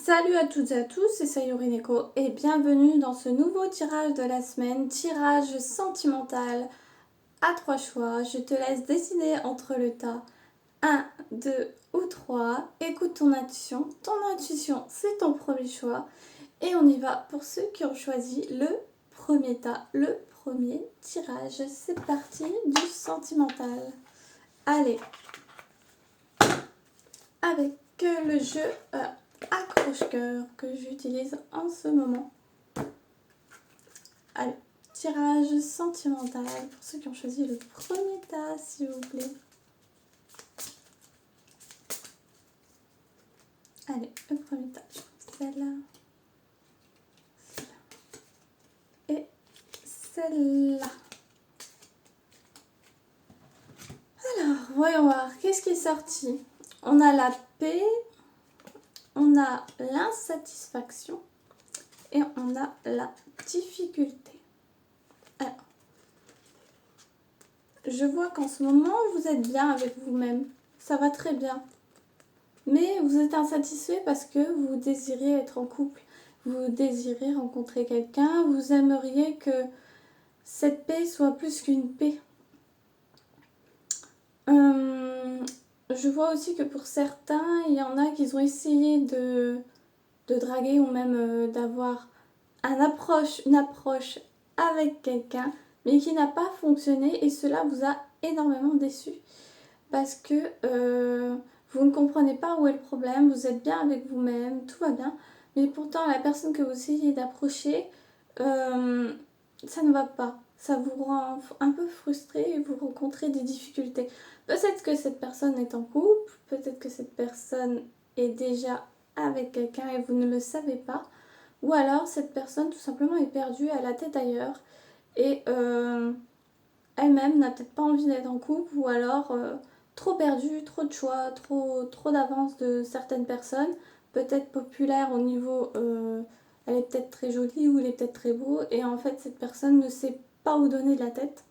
Salut à toutes et à tous, c'est Sayuri Neko et bienvenue dans ce nouveau tirage de la semaine, tirage sentimental à 3 choix. Je te laisse décider entre le tas 1, 2 ou 3. Écoute ton intuition c'est ton premier choix et on y va pour ceux qui ont choisi le premier tas, le premier tirage. C'est parti du sentimental. Allez, avec le jeu accroche-cœur que j'utilise en ce moment. Allez, tirage sentimental pour ceux qui ont choisi le premier tas, s'il vous plaît. Allez, le premier tas, je prends celle-là, celle-là et celle-là. Alors, voyons voir, qu'est-ce qui est sorti? On a la paix, on a l'insatisfaction et on a la difficulté. Alors, je vois qu'en ce moment, vous êtes bien avec vous-même. Ça va très bien. Mais vous êtes insatisfait parce que vous désirez être en couple. Vous désirez rencontrer quelqu'un. Vous aimeriez que cette paix soit plus qu'une paix. Je vois aussi que pour certains, il y en a qui ont essayé de draguer ou même d'avoir une approche avec quelqu'un, mais qui n'a pas fonctionné et cela vous a énormément déçu parce que vous ne comprenez pas où est le problème, vous êtes bien avec vous-même, tout va bien, mais pourtant la personne que vous essayez d'approcher, ça ne va pas. Ça vous rend un peu frustré et vous rencontrez des difficultés. Peut-être que cette personne est en couple, peut-être que cette personne est déjà avec quelqu'un et vous ne le savez pas. Ou alors cette personne tout simplement est perdue, elle a la tête ailleurs et elle-même n'a peut-être pas envie d'être en couple ou alors trop perdue, trop de choix, trop d'avance de certaines personnes, peut-être populaire au niveau, elle est peut-être très jolie ou il est peut-être très beau et en fait cette personne ne sait pas où donner de la tête.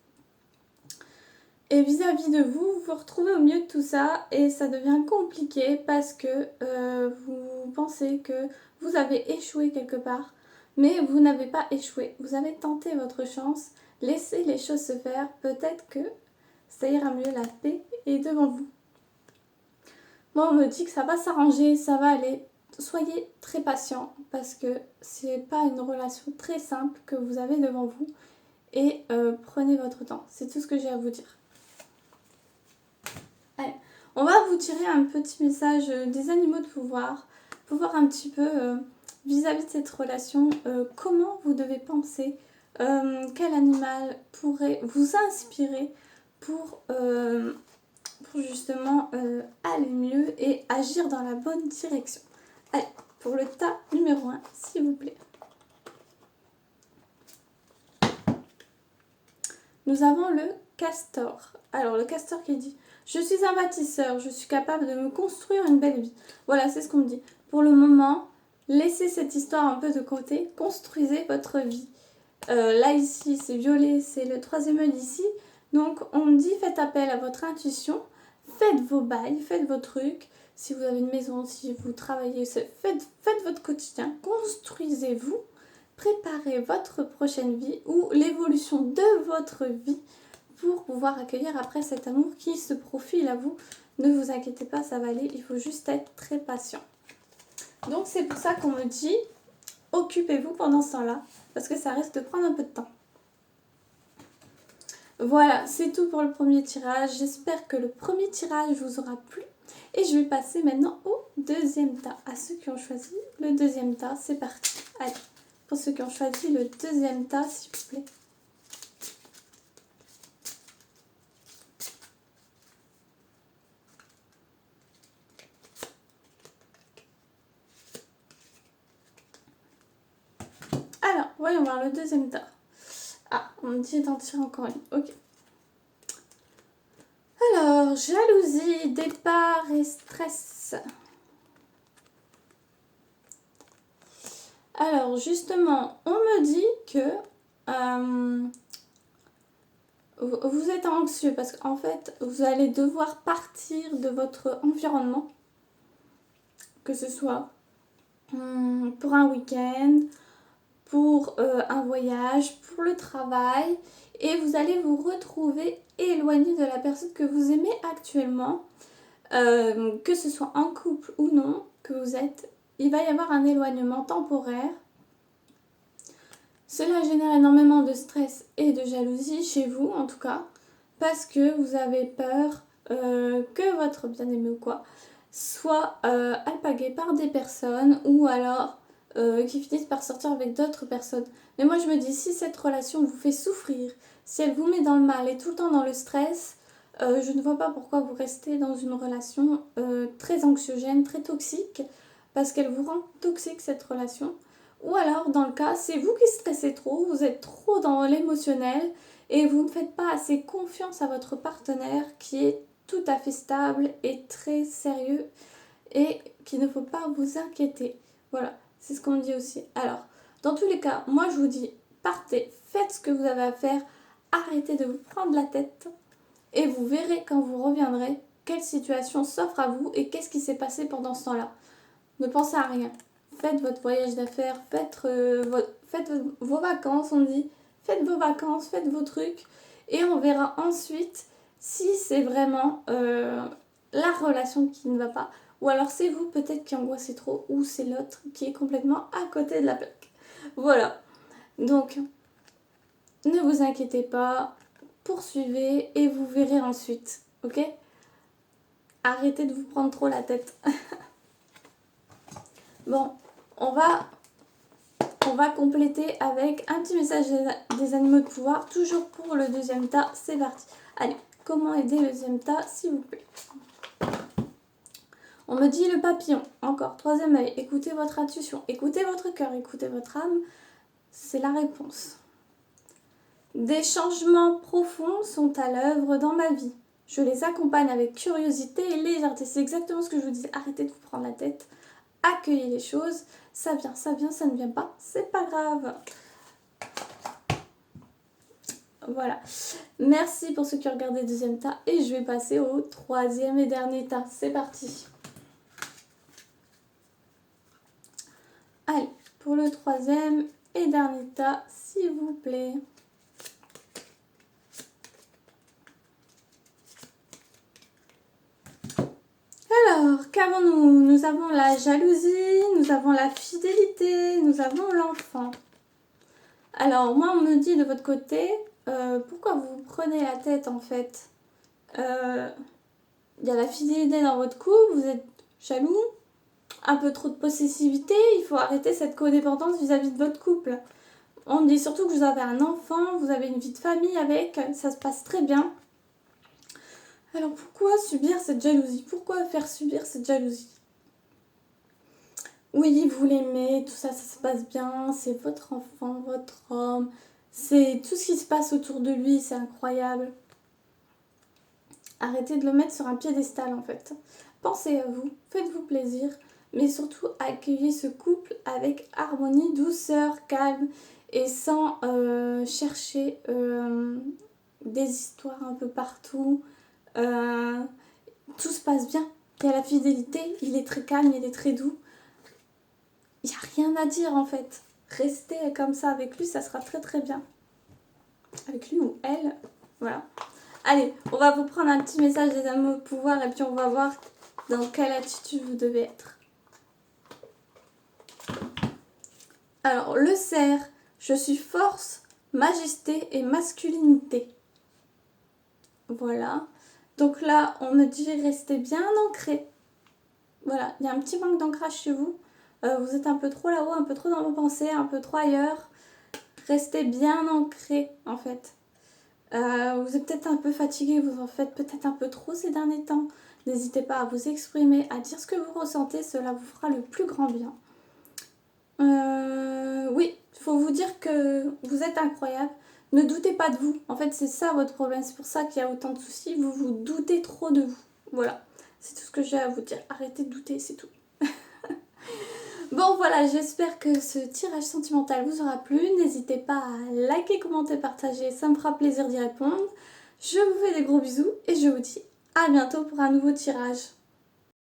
Et vis-à-vis de vous, vous vous retrouvez au milieu de tout ça et ça devient compliqué parce que vous pensez que vous avez échoué quelque part, mais vous n'avez pas échoué. Vous avez tenté votre chance, laissez les choses se faire, peut-être que ça ira mieux, la paix est devant vous. Moi, on me dit que ça va s'arranger, ça va aller. Soyez très patient parce que c'est pas une relation très simple que vous avez devant vous et prenez votre temps. C'est tout ce que j'ai à vous dire. Allez, on va vous tirer un petit message des animaux de pouvoir pour voir un petit peu vis-à-vis de cette relation comment vous devez penser, quel animal pourrait vous inspirer pour justement aller mieux et agir dans la bonne direction. Allez, pour le tas numéro 1, s'il vous plaît. Nous avons le castor. Alors, le castor qui dit « Je suis un bâtisseur, je suis capable de me construire une belle vie. » Voilà, c'est ce qu'on me dit. Pour le moment, laissez cette histoire un peu de côté, construisez votre vie. Là, ici, c'est violet, c'est le troisième œil ici. Donc, on me dit « Faites appel à votre intuition, faites vos bails, faites vos trucs. » Si vous avez une maison, si vous travaillez, faites votre quotidien, construisez-vous. Préparez votre prochaine vie ou l'évolution de votre vie pour pouvoir accueillir après cet amour qui se profile à vous. Ne vous inquiétez pas, ça va aller, il faut juste être très patient. Donc c'est pour ça qu'on me dit, occupez-vous pendant ce temps-là, parce que ça risque de prendre un peu de temps. Voilà, c'est tout pour le premier tirage. J'espère que le premier tirage vous aura plu. Et je vais passer maintenant au deuxième tas. À ceux qui ont choisi le deuxième tas, c'est parti. Allez. Pour ceux qui ont choisi le deuxième tas, s'il vous plaît. Alors, voyons voir le deuxième tas. Ah, on me dit d'en tirer encore une. Ok. Alors, jalousie, départ et stress. Alors, justement, on me dit que vous êtes anxieux parce qu'en fait, vous allez devoir partir de votre environnement, que ce soit pour un week-end, pour un voyage, pour le travail, et vous allez vous retrouver éloigné de la personne que vous aimez actuellement, que ce soit en couple ou non, que vous êtes. Il va y avoir un éloignement temporaire. Cela génère énormément de stress et de jalousie chez vous, en tout cas, parce que vous avez peur que votre bien-aimé ou quoi soit alpagué par des personnes ou alors qui finissent par sortir avec d'autres personnes. Mais moi je me dis, si cette relation vous fait souffrir, si elle vous met dans le mal et tout le temps dans le stress, je ne vois pas pourquoi vous restez dans une relation très anxiogène, très toxique, parce qu'elle vous rend toxique cette relation. Ou alors, dans le cas, c'est vous qui stressez trop, vous êtes trop dans l'émotionnel et vous ne faites pas assez confiance à votre partenaire qui est tout à fait stable et très sérieux et qu'il ne faut pas vous inquiéter. Voilà, c'est ce qu'on me dit aussi. Alors, dans tous les cas, moi je vous dis, partez, faites ce que vous avez à faire, arrêtez de vous prendre la tête et vous verrez quand vous reviendrez quelle situation s'offre à vous et qu'est-ce qui s'est passé pendant ce temps-là. Ne pensez à rien. Faites votre voyage d'affaires, faites vos vacances, on dit. Faites vos vacances, faites vos trucs. Et on verra ensuite si c'est vraiment la relation qui ne va pas. Ou alors c'est vous peut-être qui angoissez trop, ou c'est l'autre qui est complètement à côté de la plaque. Voilà. Donc, ne vous inquiétez pas. Poursuivez et vous verrez ensuite. Ok ? Arrêtez de vous prendre trop la tête. Bon, on va compléter avec un petit message des animaux de pouvoir, toujours pour le deuxième tas. C'est parti. Allez, comment aider le deuxième tas, s'il vous plaît. On me dit le papillon. Encore, troisième œil. Écoutez votre intuition, écoutez votre cœur, écoutez votre âme. C'est la réponse. Des changements profonds sont à l'œuvre dans ma vie. Je les accompagne avec curiosité et légèreté. C'est exactement ce que je vous disais. Arrêtez de vous prendre la tête. Accueillez les choses. Ça vient, ça ne vient pas. C'est pas grave. Voilà. Merci pour ceux qui ont regardé le deuxième tas. Et je vais passer au troisième et dernier tas. C'est parti. Allez, pour le troisième et dernier tas, s'il vous plaît. Alors, qu'avons-nous ? Nous avons la jalousie, nous avons la fidélité, nous avons l'enfant. Alors, moi, on me dit de votre côté, pourquoi vous vous prenez la tête en fait ? Il y a la fidélité dans votre couple, vous êtes jaloux, un peu trop de possessivité, il faut arrêter cette codépendance vis-à-vis de votre couple. On me dit surtout que vous avez un enfant, vous avez une vie de famille avec, ça se passe très bien. Alors pourquoi subir cette jalousie ? Pourquoi faire subir cette jalousie ? Oui, vous l'aimez, tout ça, ça se passe bien, c'est votre enfant, votre homme, c'est tout ce qui se passe autour de lui, c'est incroyable. Arrêtez de le mettre sur un piédestal en fait. Pensez à vous, faites-vous plaisir, mais surtout accueillez ce couple avec harmonie, douceur, calme et sans chercher des histoires un peu partout. Tout se passe bien. Il y a la fidélité, il est très calme, il est très doux. Il n'y a rien à dire en fait. Restez comme ça avec lui, ça sera très très bien. Avec lui ou elle, voilà. Allez, on va vous prendre un petit message des animaux de pouvoir et puis on va voir dans quelle attitude vous devez être. Alors, le cerf, je suis force, majesté et masculinité. Voilà. Donc là, on me dit restez bien ancré. Voilà, il y a un petit manque d'ancrage chez vous. Vous êtes un peu trop là-haut, un peu trop dans vos pensées, un peu trop ailleurs. Restez bien ancré en fait. Vous êtes peut-être un peu fatigué, vous en faites peut-être un peu trop ces derniers temps. N'hésitez pas à vous exprimer, à dire ce que vous ressentez, cela vous fera le plus grand bien. Oui, il faut vous dire que vous êtes incroyable. Ne doutez pas de vous. En fait, c'est ça votre problème. C'est pour ça qu'il y a autant de soucis. Vous vous doutez trop de vous. Voilà, c'est tout ce que j'ai à vous dire. Arrêtez de douter, c'est tout. Bon voilà, j'espère que ce tirage sentimental vous aura plu. N'hésitez pas à liker, commenter, partager, ça me fera plaisir d'y répondre. Je vous fais des gros bisous et je vous dis à bientôt pour un nouveau tirage.